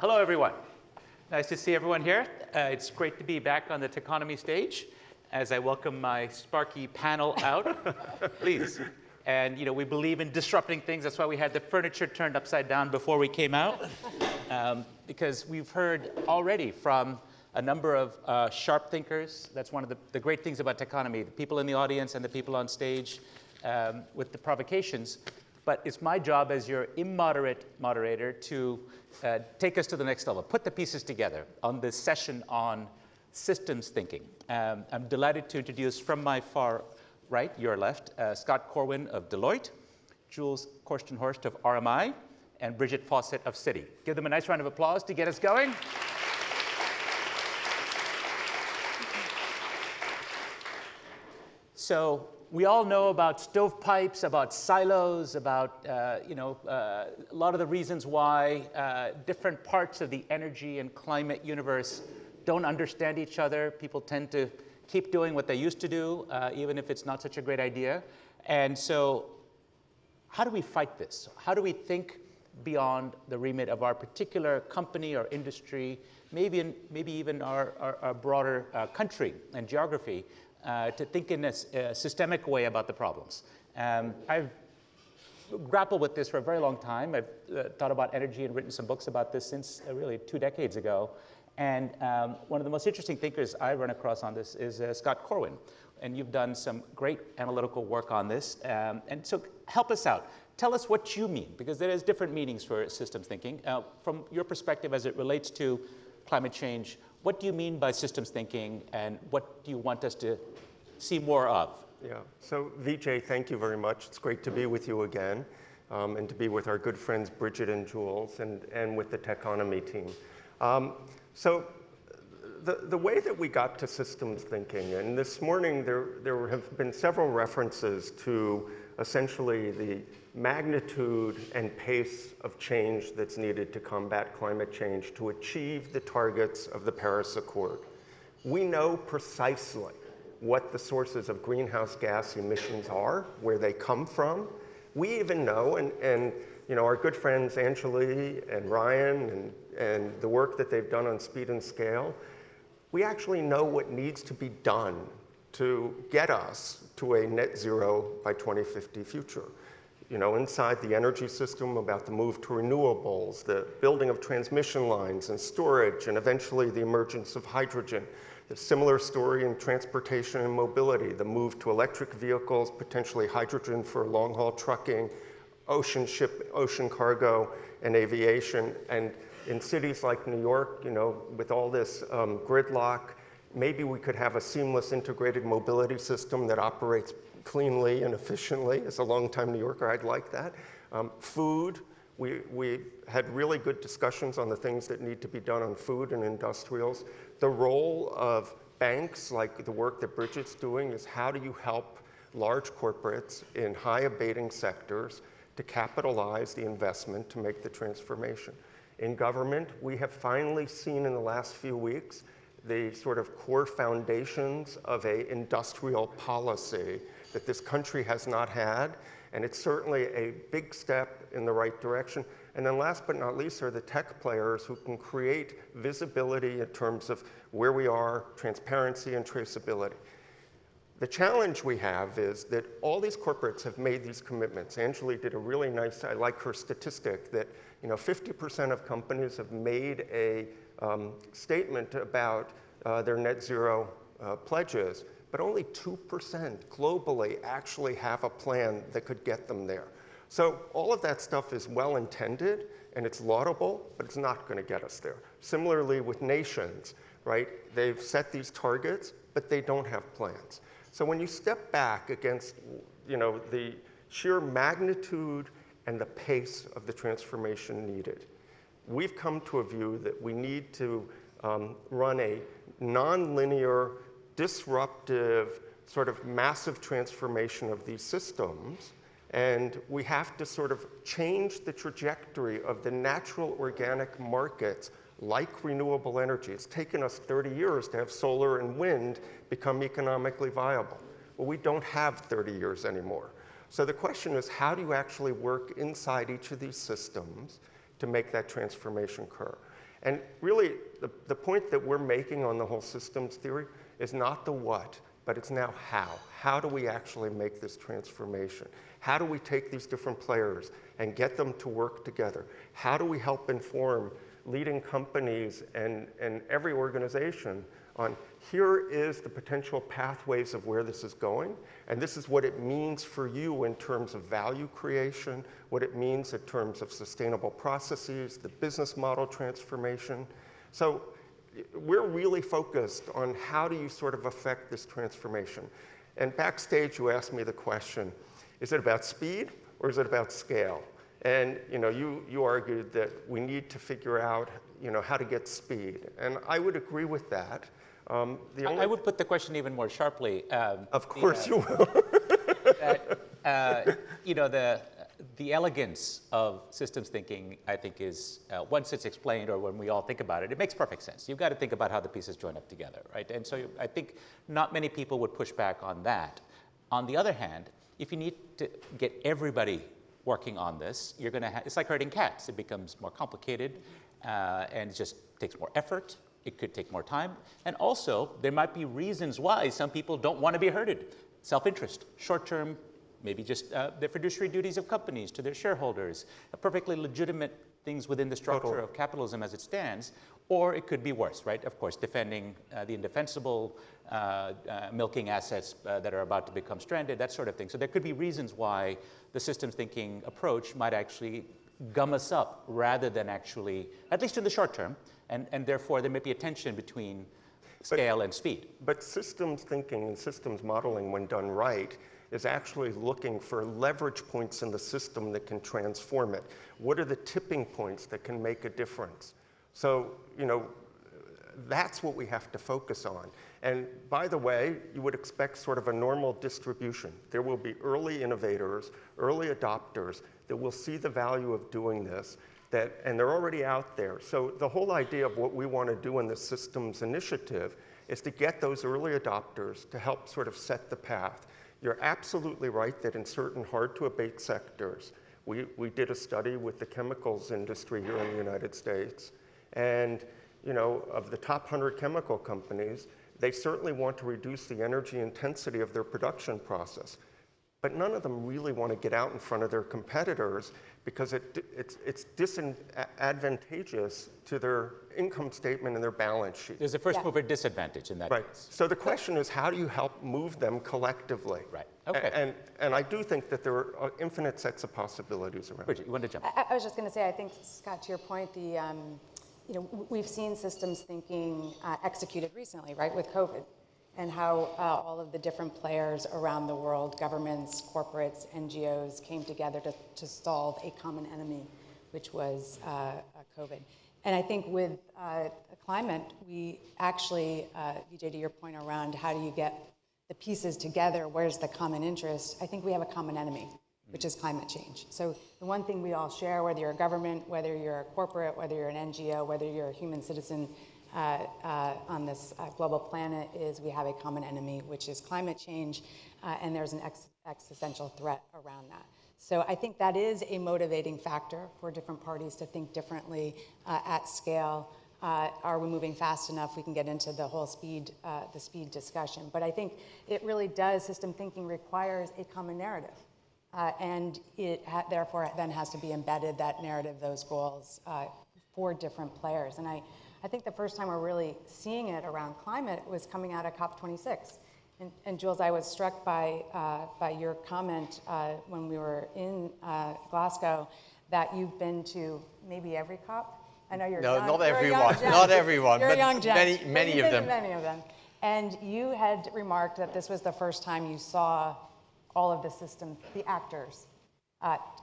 Hello, everyone. Nice to see everyone here. It's great to be back on the Techonomy stage as I welcome my sparky panel out. Please. And we believe in disrupting things. That's why we had the furniture turned upside down before we came out. Because we've heard already from a number of sharp thinkers. That's one of the great things about Techonomy, the people in the audience and the people on stage with the provocations. But it's my job as your immoderate moderator to take us to the next level, put the pieces together on this session on systems thinking. I'm delighted to introduce from my far right, your left, Scott Corwin of Deloitte, Jules Kortenhorst of RMI, and Bridget Fawcett of Citi. Give them a nice round of applause to get us going. So we all know about stovepipes, about silos, about a lot of the reasons why different parts of the energy and climate universe don't understand each other. People tend to keep doing what they used to do, even if it's not such a great idea. And so how do we fight this? How do we think beyond the remit of our particular company or industry, maybe even our broader country and geography, to think in a systemic way about the problems? I've grappled with this for a very long time. I've thought about energy and written some books about this since really 2 decades ago. And one of the most interesting thinkers I run across on this is Scott Corwin. And you've done some great analytical work on this. And so help us out. Tell us what you mean, because there is different meanings for systems thinking. From your perspective as it relates to climate change, what do you mean by systems thinking, and what do you want us to see more of? Yeah, so Vijay, thank you very much. It's great to be with you again, and to be with our good friends Bridget and Jules, and with the Techonomy team. So the way that we got to systems thinking, and this morning there have been several references to essentially the magnitude and pace of change that's needed to combat climate change to achieve the targets of the Paris Accord. We know precisely what the sources of greenhouse gas emissions are, where they come from. We even know, and our good friends Anjali and Ryan and the work that they've done on speed and scale, we actually know what needs to be done to get us to a net zero by 2050 future. Inside the energy system, about the move to renewables, the building of transmission lines and storage, and eventually the emergence of hydrogen. The similar story in transportation and mobility, the move to electric vehicles, potentially hydrogen for long-haul trucking, ocean cargo, and aviation. And in cities like New York, with all this gridlock, maybe we could have a seamless integrated mobility system that operates cleanly and efficiently. As a longtime New Yorker, I'd like that. Food, we had really good discussions on the things that need to be done on food and industrials. The role of banks, like the work that Bridget's doing, is how do you help large corporates in high abating sectors to capitalize the investment to make the transformation. In government, we have finally seen in the last few weeks the sort of core foundations of an industrial policy that this country has not had, and it's certainly a big step in the right direction. And then last but not least are the tech players who can create visibility in terms of where we are, transparency and traceability. The challenge we have is that all these corporates have made these commitments. Anjali did a really nice, I like her statistic, that 50% of companies have made a statement about their net zero pledges, but only 2% globally actually have a plan that could get them there. So all of that stuff is well intended and it's laudable, but it's not going to get us there. Similarly with nations, right? They've set these targets, but they don't have plans. So when you step back against the sheer magnitude and the pace of the transformation needed, we've come to a view that we need to run a nonlinear, disruptive, sort of massive transformation of these systems. And we have to sort of change the trajectory of the natural organic markets like renewable energy. It's taken us 30 years to have solar and wind become economically viable. Well, we don't have 30 years anymore. So the question is, how do you actually work inside each of these systems to make that transformation occur? And really, the point that we're making on the whole systems theory is not the what, but it's now how. How do we actually make this transformation? How do we take these different players and get them to work together? How do we help inform leading companies and every organization on here is the potential pathways of where this is going, and this is what it means for you in terms of value creation, what it means in terms of sustainable processes, the business model transformation. So we're really focused on how do you sort of affect this transformation. And backstage, you asked me the question, is it about speed or is it about scale? And you argued that we need to figure out how to get speed. And I would agree with that. I would put the question even more sharply. Of course you will. The elegance of systems thinking, I think, is once it's explained or when we all think about it, it makes perfect sense. You've got to think about how the pieces join up together, right? And so I think not many people would push back on that. On the other hand, if you need to get everybody working on this, you're going to it's like herding cats. It becomes more complicated and it just takes more effort. It could take more time. And also, there might be reasons why some people don't want to be herded. Self-interest, short-term, maybe just the fiduciary duties of companies to their shareholders, perfectly legitimate things within the structure of capitalism as it stands, or it could be worse, right? Of course, defending the indefensible, milking assets that are about to become stranded, that sort of thing. So there could be reasons why the systems thinking approach might actually gum us up rather than actually, at least in the short term, and therefore there may be a tension between scale and speed. But systems thinking and systems modeling, when done right, is actually looking for leverage points in the system that can transform it. What are the tipping points that can make a difference? So, that's what we have to focus on. And by the way, you would expect sort of a normal distribution. There will be early innovators, early adopters that will see the value of doing this, and they're already out there. So the whole idea of what we want to do in the systems initiative is to get those early adopters to help sort of set the path. You're absolutely right that in certain hard-to-abate sectors, we did a study with the chemicals industry here in the United States, and of the top 100 chemical companies, they certainly want to reduce the energy intensity of their production process. But none of them really want to get out in front of their competitors because it's disadvantageous to their income statement and their balance sheet. There's a first mover disadvantage in that case. So the question is, how do you help move them collectively? Right. Okay. And I do think that there are infinite sets of possibilities around. Bridget, you want to jump? I was just going to say, I think, Scott, to your point, we've seen systems thinking executed recently, right, with COVID, and how all of the different players around the world, governments, corporates, NGOs, came together to solve a common enemy, which was COVID. And I think with climate, we actually, Vijay, to your point around how do you get the pieces together, where's the common interest, I think we have a common enemy, which is climate change. So the one thing we all share, whether you're a government, whether you're a corporate, whether you're an NGO, whether you're a human citizen on this global planet, is we have a common enemy, which is climate change, and there's an existential threat around that. So I think that is a motivating factor for different parties to think differently at scale. Are we moving fast enough? We can get into the whole speed discussion. But I think it really does, system thinking requires a common narrative. And it therefore then has to be embedded, that narrative, those goals, for different players. And I think the first time we're really seeing it around climate was coming out of COP26. And Jules, I was struck by your comment when we were in Glasgow that you've been to maybe every COP. I know you're no, young. not everyone, not everyone, you're but a young gent, many of them. Many of them. And you had remarked that this was the first time you saw all of the systems, the actors,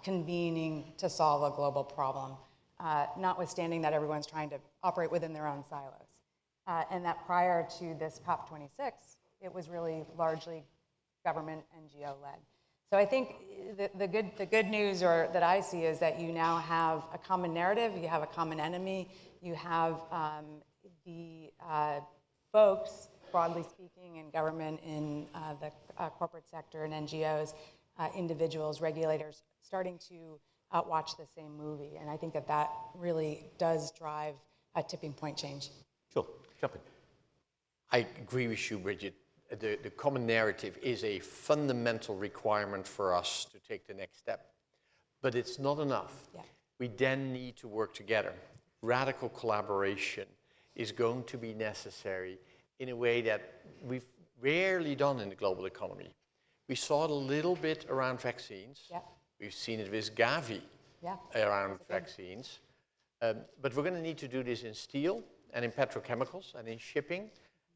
convening to solve a global problem, notwithstanding that everyone's trying to operate within their own silos. And that prior to this COP26, it was really largely government NGO-led. So I think the good news that I see is that you now have a common narrative, you have a common enemy, you have the folks, broadly speaking, in government, in the corporate sector and NGOs, individuals, regulators, starting to watch the same movie. And I think that really does drive a tipping point change. Sure, jump in. I agree with you, Bridget. The common narrative is a fundamental requirement for us to take the next step. But it's not enough. Yeah. We then need to work together. Radical collaboration is going to be necessary in a way that we've rarely done in the global economy. We saw it a little bit around vaccines. Yeah. We've seen it with Gavi around vaccines. But we're going to need to do this in steel and in petrochemicals and in shipping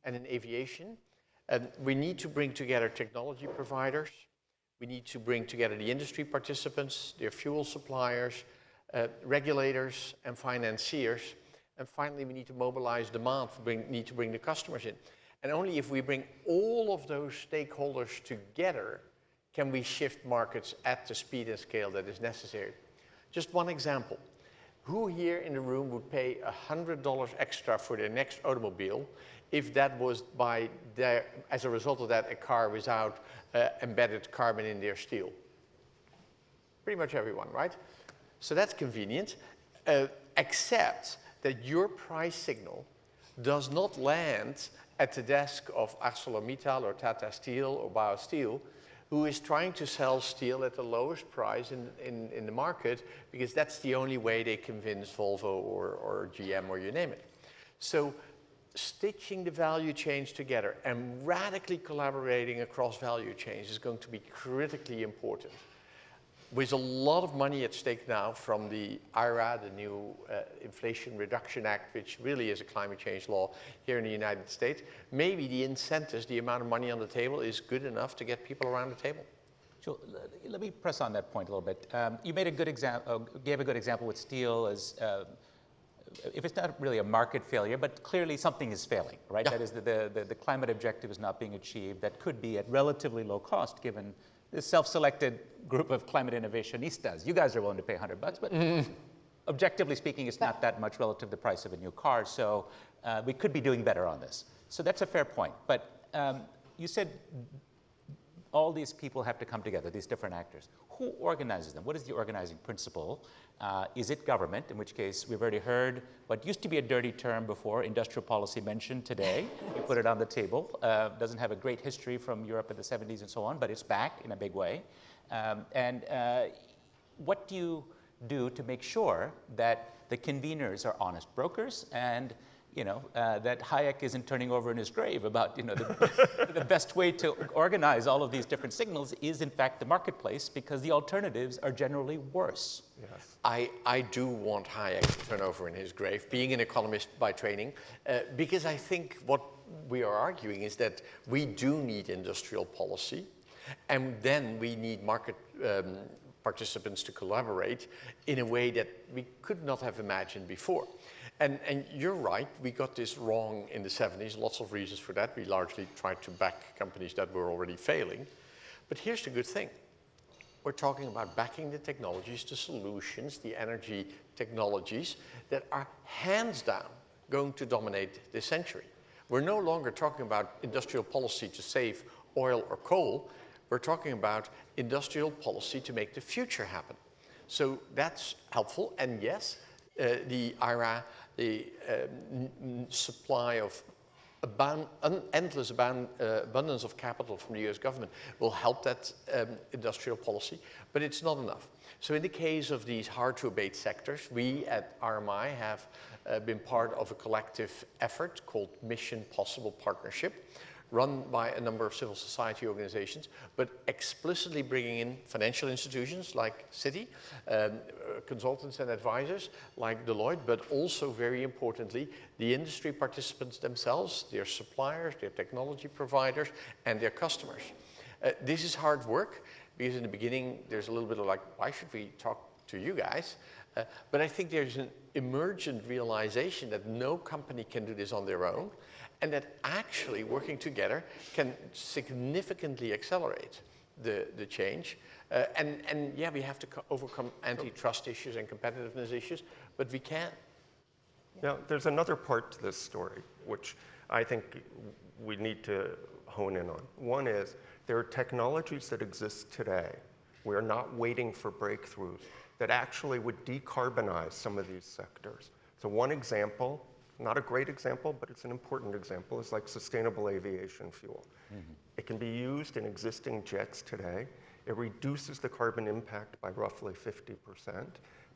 and in aviation. We need to bring together technology providers. We need to bring together the industry participants, their fuel suppliers, regulators and financiers. And finally, we need to mobilize demand, need to bring the customers in. And only if we bring all of those stakeholders together can we shift markets at the speed and scale that is necessary. Just one example. Who here in the room would pay $100 extra for their next automobile if that was as a result of that, a car without embedded carbon in their steel? Pretty much everyone, right? So that's convenient, except that your price signal does not land at the desk of ArcelorMittal or Tata Steel or BioSteel, who is trying to sell steel at the lowest price in the market because that's the only way they convince Volvo or GM or you name it. So stitching the value chains together and radically collaborating across value chains is going to be critically important. With a lot of money at stake now from the IRA, the new Inflation Reduction Act, which really is a climate change law here in the United States, maybe the incentives, the amount of money on the table is good enough to get people around the table. Sure. Let me press on that point a little bit. You made a good gave a good example with steel as if it's not really a market failure, but clearly something is failing, right? Yeah. That is the climate objective is not being achieved. That could be at relatively low cost given the self-selected group of climate innovationistas. You guys are willing to pay $100, but objectively speaking, it's not that much relative to the price of a new car. So we could be doing better on this. So that's a fair point. But you said all these people have to come together, these different actors. Who organizes them? What is the organizing principle? Is it government, in which case we've already heard what used to be a dirty term before, industrial policy mentioned today. You put it on the table. Doesn't have a great history from Europe in the 70s and so on, but it's back in a big way. What do you do to make sure that the conveners are honest brokers and that Hayek isn't turning over in his grave about, the best way to organize all of these different signals is in fact the marketplace because the alternatives are generally worse. Yes. I do want Hayek to turn over in his grave, being an economist by training, because I think what we are arguing is that we do need industrial policy, and then we need market participants to collaborate in a way that we could not have imagined before. And you're right, we got this wrong in the 70s, lots of reasons for that. We largely tried to back companies that were already failing. But here's the good thing. We're talking about backing the technologies, the solutions, the energy technologies that are hands down going to dominate this century. We're no longer talking about industrial policy to save oil or coal. We're talking about industrial policy to make the future happen. So that's helpful. And yes, the IRA, the supply of endless abundance of capital from the US government will help that industrial policy, but it's not enough. So in the case of these hard-to-abate sectors, we at RMI have been part of a collective effort called Mission Possible Partnership, run by a number of civil society organizations, but explicitly bringing in financial institutions like Citi, consultants and advisors like Deloitte, but also very importantly, the industry participants themselves, their suppliers, their technology providers, and their customers. This is hard work because in the beginning, there's a little bit of like, why should we talk to you guys? But I think there's an emergent realization that no company can do this on their own, and that actually working together can significantly accelerate the change. And yeah, we have to overcome antitrust issues and competitiveness issues, but we can. Now, there's another part to this story, which I think we need to hone in on. One is there are technologies that exist today. We are not waiting for breakthroughs that actually would decarbonize some of these sectors. So one example, not a great example, but it's an important example, is like sustainable aviation fuel. It can be used in existing jets today. It reduces the carbon impact by roughly 50%,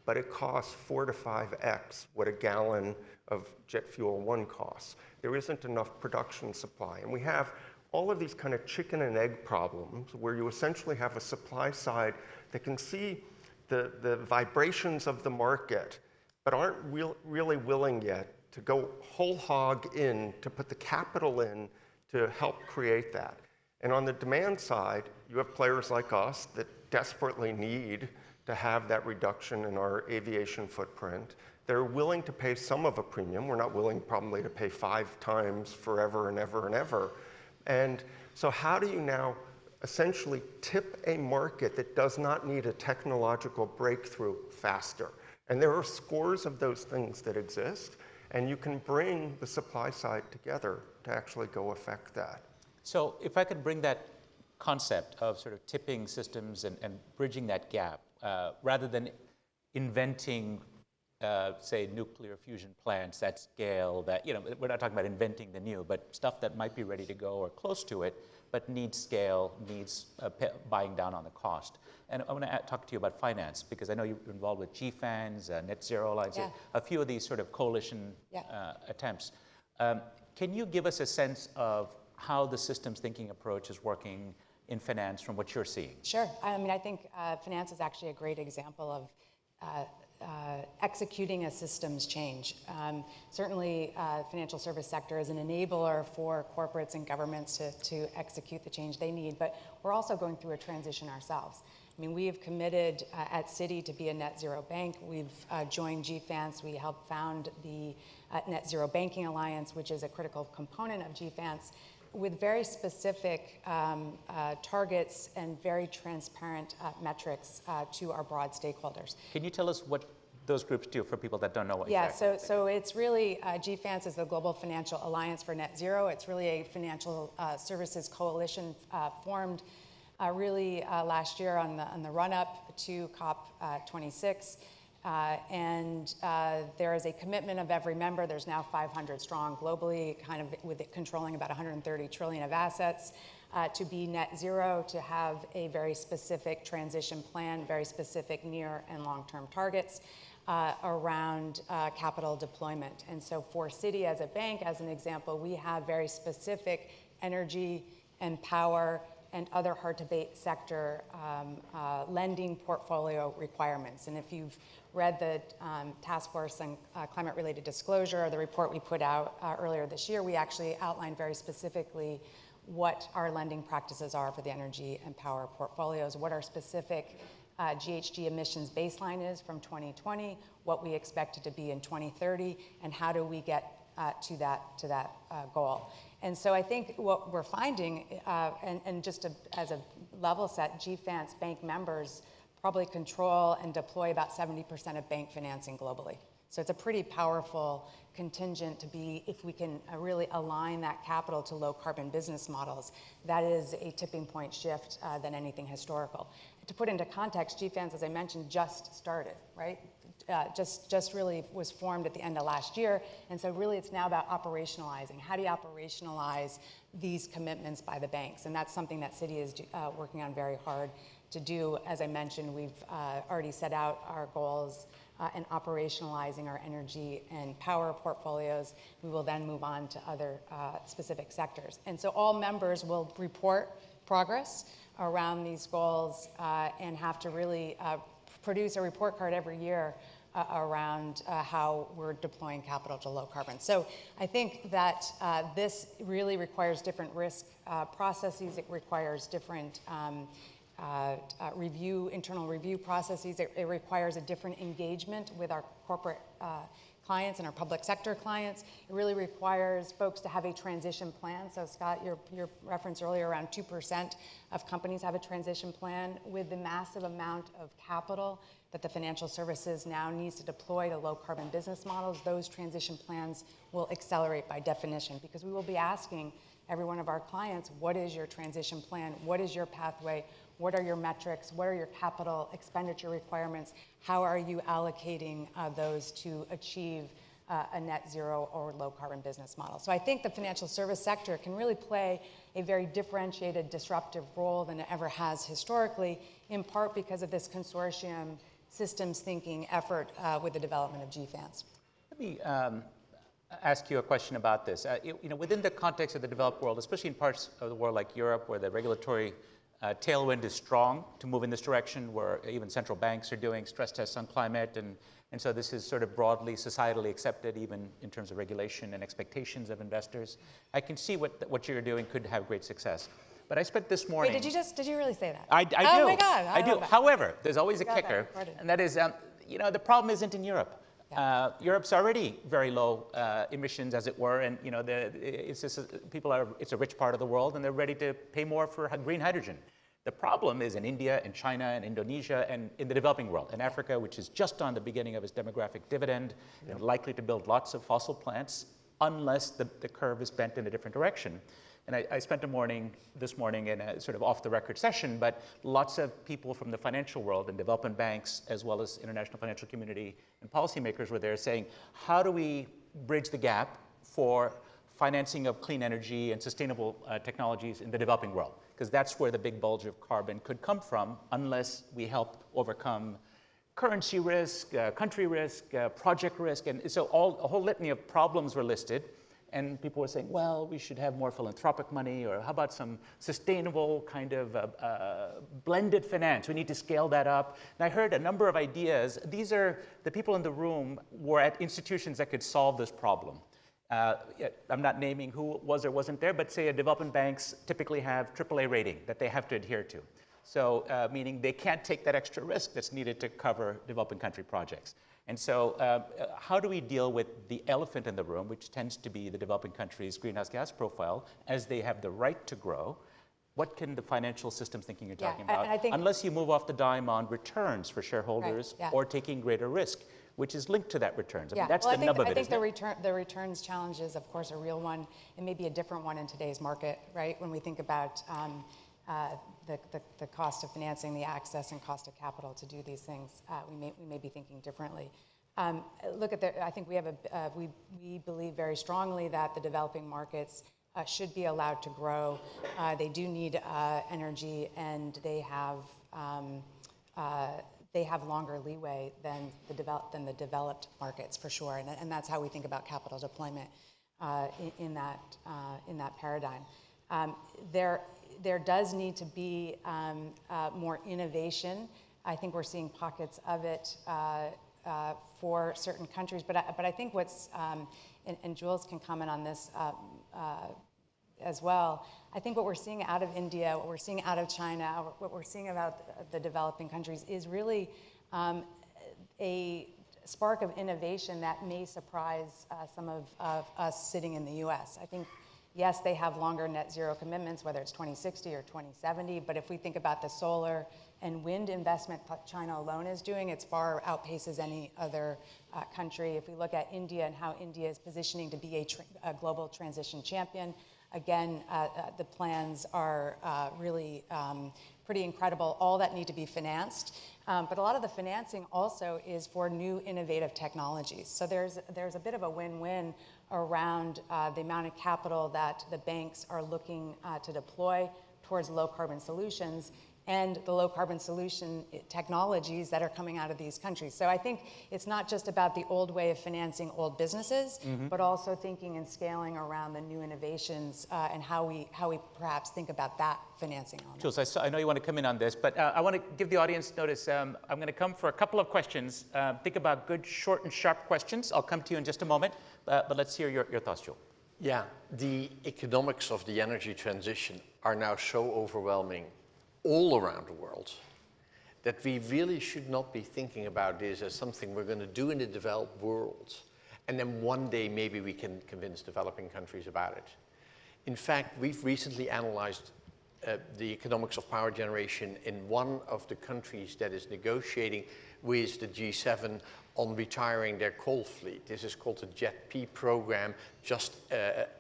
but it costs 4 to 5x what a gallon of jet fuel one costs. There isn't enough production supply. And we have all of these kind of chicken and egg problems where you essentially have a supply side that can see the vibrations of the market, but aren't really willing yet to go whole hog in, to put the capital in to help create that. And on the demand side, you have players like us that desperately need to have that reduction in our aviation footprint. They're willing to pay some of a premium. We're not willing probably to pay 5 times forever and ever and ever. And so how do you now essentially tip a market that does not need a technological breakthrough faster? And there are scores of those things that exist, and you can bring the supply side together to actually go affect that. So if I could bring that concept of sort of tipping systems and bridging that gap, rather than inventing, say, nuclear fusion plants at scale that, we're not talking about inventing the new, but stuff that might be ready to go or close to it, but needs scale, needs buying down on the cost. And I want to talk to you about finance, because I know you're involved with GFANZ, Net Zero Alliance, a few of these sort of coalition attempts. Can you give us a sense of how the systems thinking approach is working in finance from what you're seeing? Sure. I mean, I think finance is actually a great example of executing a systems change. Certainly, financial service sector is an enabler for corporates and governments to execute the change they need, but we're also going through a transition ourselves. I mean, we have committed at Citi to be a net zero bank. We've joined GFANZ. We helped found the Net Zero Banking Alliance, which is a critical component of GFANZ, with very specific targets and very transparent metrics to our broad stakeholders. Can you tell us what those groups do for people that don't know what so it's really, GFANZ is the Global Financial Alliance for Net Zero. It's really a financial services coalition formed really last year on the run-up to COP26. And there is a commitment of every member. There's now 500 strong globally, kind of with it controlling about 130 trillion of assets, to be net zero, to have a very specific transition plan, very specific near and long-term targets around capital deployment. And so for Citi as a bank, as an example, we have very specific energy and power and other hard-to-abate sector lending portfolio requirements. And if you've read the Task Force on Climate-Related Disclosure, or the report we put out earlier this year, we actually outlined very specifically what our lending practices are for the energy and power portfolios, what our specific GHG emissions baseline is from 2020, what we expect it to be in 2030, and how do we get to that goal. And so I think what we're finding, and just as a level set, GFANZ bank members probably control and deploy about 70% of bank financing globally. So it's a pretty powerful contingent to be, if we can really align that capital to low carbon business models, that is a tipping point shift than anything historical. To put into context, GFANZ, as I mentioned, just started, right? Just really was formed at the end of last year. And so really it's now about operationalizing. How do you operationalize these commitments by the banks? And that's something that Citi is working on very hard to do. As I mentioned, we've already set out our goals and operationalizing our energy and power portfolios. We will then move on to other specific sectors. And so all members will report progress around these goals and have to really produce a report card every year around how we're deploying capital to low carbon. So I think that this really requires different risk processes. It requires different internal review processes. It requires a different engagement with our corporate clients and our public sector clients. It really requires folks to have a transition plan. So Scott, your reference earlier, around 2% of companies have a transition plan. With the massive amount of capital that the financial services now needs to deploy to low carbon business models, those transition plans will accelerate by definition, because we will be asking every one of our clients, what is your transition plan? What is your pathway? What are your metrics? What are your capital expenditure requirements? How are you allocating those to achieve a net zero or low carbon business model. So I think the financial service sector can really play a very differentiated, disruptive role than it ever has historically, in part because of this consortium systems thinking effort with the development of GFANZ. Let me ask you a question about this. Within the context of the developed world, especially in parts of the world like Europe, where the regulatory tailwind is strong to move in this direction, where even central banks are doing stress tests on climate, and so this is sort of broadly societally accepted, even in terms of regulation and expectations of investors. I can see what you're doing could have great success. But I spent this morning. Wait, did you really say that? I do. Oh my God. I do. However, there's always a kicker, that and that is, the problem isn't in Europe. Yeah. Europe's already very low emissions, as it were, and it's a rich part of the world, and they're ready to pay more for green hydrogen. The problem is in India and China and Indonesia and in the developing world, in Africa, which is just on the beginning of its demographic dividend, and likely to build lots of fossil plants unless the curve is bent in a different direction. And I spent this morning in a sort of off-the-record session, but lots of people from the financial world and development banks, as well as international financial community and policymakers were there saying, how do we bridge the gap for financing of clean energy and sustainable technologies in the developing world? Because that's where the big bulge of carbon could come from unless we help overcome currency risk, country risk, project risk. And so a whole litany of problems were listed. And people were saying, well, we should have more philanthropic money, or how about some sustainable kind of blended finance? We need to scale that up. And I heard a number of ideas. These are the people in the room were at institutions that could solve this problem. I'm not naming who was or wasn't there, but say development banks typically have AAA rating that they have to adhere to. So meaning they can't take that extra risk that's needed to cover developing country projects. And so how do we deal with the elephant in the room, which tends to be the developing countries' greenhouse gas profile, as they have the right to grow? What can the financial systems thinking you're talking about, unless you move off the dime on returns for shareholders or taking greater risk, which is linked to that returns. I mean, that's the nub of it, I think the returns challenge is, of course, a real one. It may be a different one in today's market, right? When we think about the cost of financing, the access and cost of capital to do these things, we may be thinking differently. I think we believe very strongly that the developing markets should be allowed to grow. They do need energy, and they have longer leeway than the developed markets, for sure. And that's how we think about capital deployment in that paradigm. There does need to be more innovation. I think we're seeing pockets of it for certain countries, but I think what's and Jules can comment on this as well. I think what we're seeing out of India, what we're seeing out of China, what we're seeing about the developing countries is really a spark of innovation that may surprise some of us sitting in the U.S. I think, yes, they have longer net zero commitments, whether it's 2060 or 2070, but if we think about the solar and wind investment that China alone is doing, it far outpaces any other country. If we look at India and how India is positioning to be a global transition champion, again, the plans are really pretty incredible, all that need to be financed. But a lot of the financing also is for new innovative technologies. So there's a bit of a win-win around the amount of capital that the banks are looking to deploy towards low carbon solutions and the low carbon solution technologies that are coming out of these countries. So I think it's not just about the old way of financing old businesses, but also thinking and scaling around the new innovations and how we perhaps think about that financing element. Jules, I know you want to come in on this, but I want to give the audience notice. I'm going to come for a couple of questions. Think about good, short, and sharp questions. I'll come to you in just a moment, but let's hear your thoughts, Jules. Yeah, the economics of the energy transition are now so overwhelming all around the world that we really should not be thinking about this as something we're going to do in the developed world, and then one day maybe we can convince developing countries about it. In fact, we've recently analyzed the economics of power generation in one of the countries that is negotiating with the G7 on retiring their coal fleet. This is called the JET-P program, Just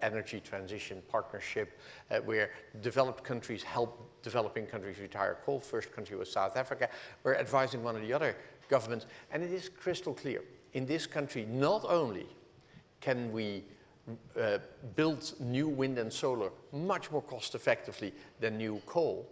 Energy Transition Partnership, where developed countries help developing countries retire coal. First country was South Africa. We're advising one of the other governments, and it is crystal clear. In this country, not only can we build new wind and solar much more cost effectively than new coal,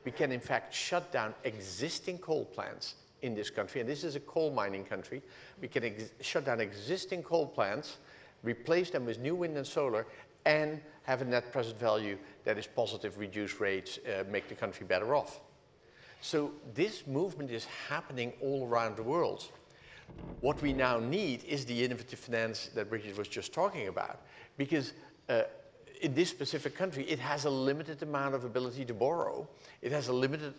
we can in fact shut down existing coal plants in this country, and this is a coal mining country. We can shut down existing coal plants, replace them with new wind and solar, and have a net present value that is positive, reduce rates, make the country better off. So this movement is happening all around the world. What we now need is the innovative finance that Bridget was just talking about, because in this specific country, it has a limited amount of ability to borrow. It has a limited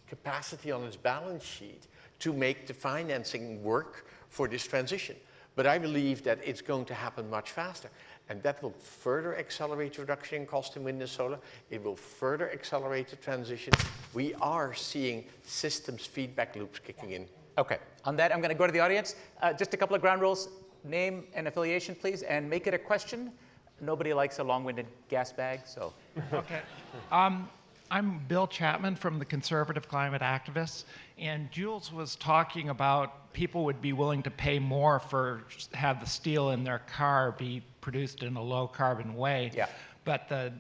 capacity on its balance sheet to make the financing work for this transition. But I believe that it's going to happen much faster. And that will further accelerate reduction in cost in wind and solar. It will further accelerate the transition. We are seeing systems feedback loops kicking in. Okay, on that, I'm going to go to the audience. Just a couple of ground rules. Name and affiliation, please, and make it a question. Nobody likes a long-winded gas bag, so. Okay. I'm Bill Chapman from the Conservative Climate Activists, and Jules was talking about people would be willing to pay more for have the steel in their car be produced in a low-carbon way. Yeah. But the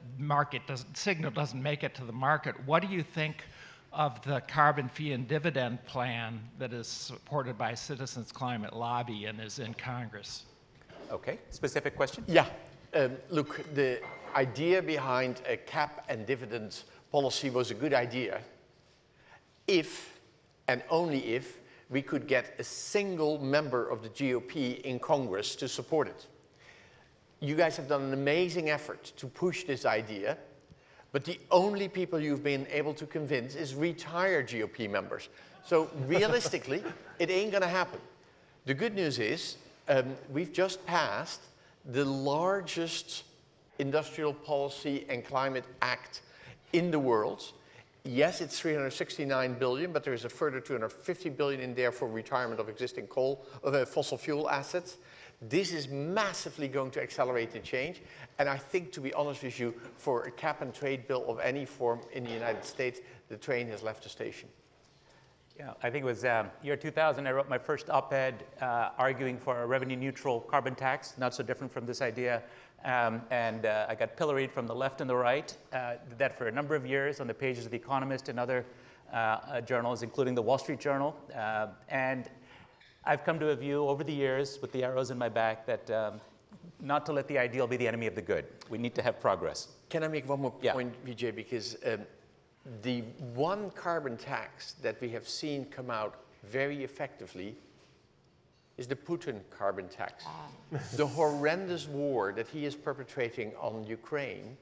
signal doesn't make it to the market. What do you think of the carbon fee and dividend plan that is supported by Citizens Climate Lobby and is in Congress? Okay, specific question? Yeah, look, the idea behind a cap and dividends policy was a good idea if, and only if, we could get a single member of the GOP in Congress to support it. You guys have done an amazing effort to push this idea, but the only people you've been able to convince is retired GOP members. So realistically, it ain't gonna happen. The good news is, we've just passed the largest industrial policy and climate act in the world. Yes, it's 369 billion, but there is a further 250 billion in there for retirement of existing fossil fuel assets. This is massively going to accelerate the change. And I think, to be honest with you, for a cap and trade bill of any form in the United States, the train has left the station. Yeah, I think it was year 2000, I wrote my first op-ed arguing for a revenue-neutral carbon tax, not so different from this idea. I got pilloried from the left and the right. Did that for a number of years on the pages of The Economist and other journals, including the Wall Street Journal. And I've come to a view over the years, with the arrows in my back, that not to let the ideal be the enemy of the good. We need to have progress. Can I make one more point, Vijay? Because the one carbon tax that we have seen come out very effectively is the Putin carbon tax. The horrendous war that he is perpetrating on Ukraine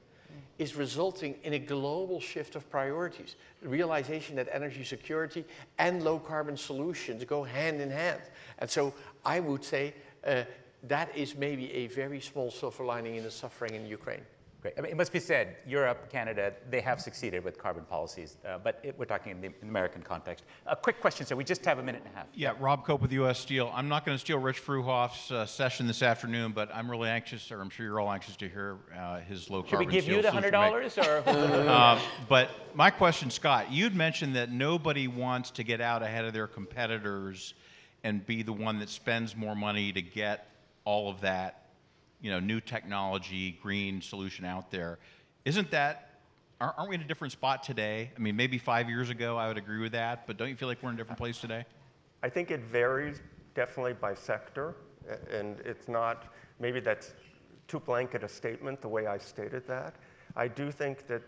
is resulting in a global shift of priorities. The realization that energy security and low carbon solutions go hand in hand. And so I would say that is maybe a very small silver lining in the suffering in Ukraine. Great. I mean, it must be said, Europe, Canada, they have succeeded with carbon policies, but we're talking in the American context. A quick question, so we just have a minute and a half. Yeah, Rob Cope with U.S. Steel. I'm not going to steal Rich Fruhoff's session this afternoon, but I'm really anxious, or I'm sure you're all anxious to hear his low carbon Should we give you the $100 or? But my question, Scott, you'd mentioned that nobody wants to get out ahead of their competitors and be the one that spends more money to get all of that, new technology, green solution out there. Aren't we in a different spot today? I mean, maybe 5 years ago I would agree with that, but don't you feel like we're in a different place today? I think it varies definitely by sector, and it's not, maybe that's too blanket a statement the way I stated that. I do think that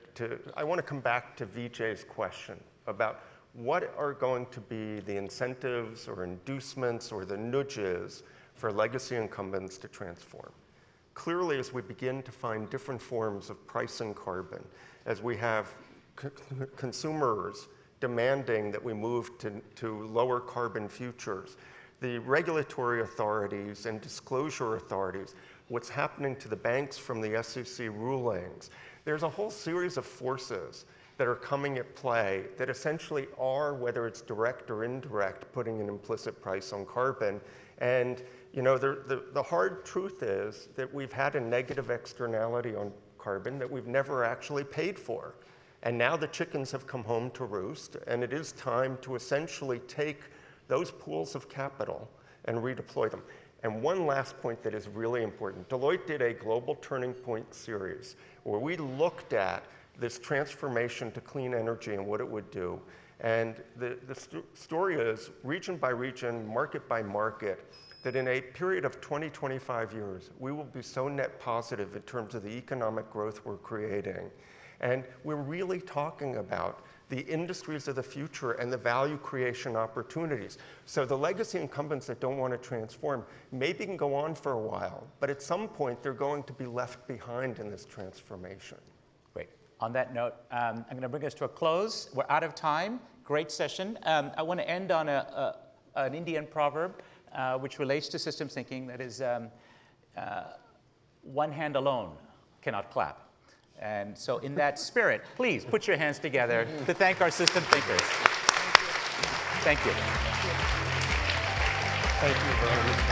I want to come back to Vijay's question about what are going to be the incentives or inducements or the nudges for legacy incumbents to transform. Clearly, as we begin to find different forms of pricing carbon, as we have consumers demanding that we move to lower carbon futures, the regulatory authorities and disclosure authorities, what's happening to the banks from the SEC rulings, there's a whole series of forces that are coming at play that essentially are, whether it's direct or indirect, putting an implicit price on carbon. And the hard truth is that we've had a negative externality on carbon that we've never actually paid for. And now the chickens have come home to roost, and it is time to essentially take those pools of capital and redeploy them. And one last point that is really important. Deloitte did a global turning point series where we looked at this transformation to clean energy and what it would do. And the story is, region by region, market by market, that in a period of 20, 25 years, we will be so net positive in terms of the economic growth we're creating. And we're really talking about the industries of the future and the value creation opportunities. So the legacy incumbents that don't want to transform maybe can go on for a while, but at some point they're going to be left behind in this transformation. Great. On that note, I'm going to bring us to a close. We're out of time. Great session. I want to end on an Indian proverb which relates to systems thinking. That is, one hand alone cannot clap. And so in that spirit, please put your hands together to thank our system thinkers. Thank you. Thank you very much.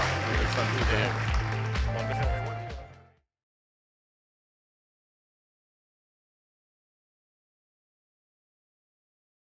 Wonderful.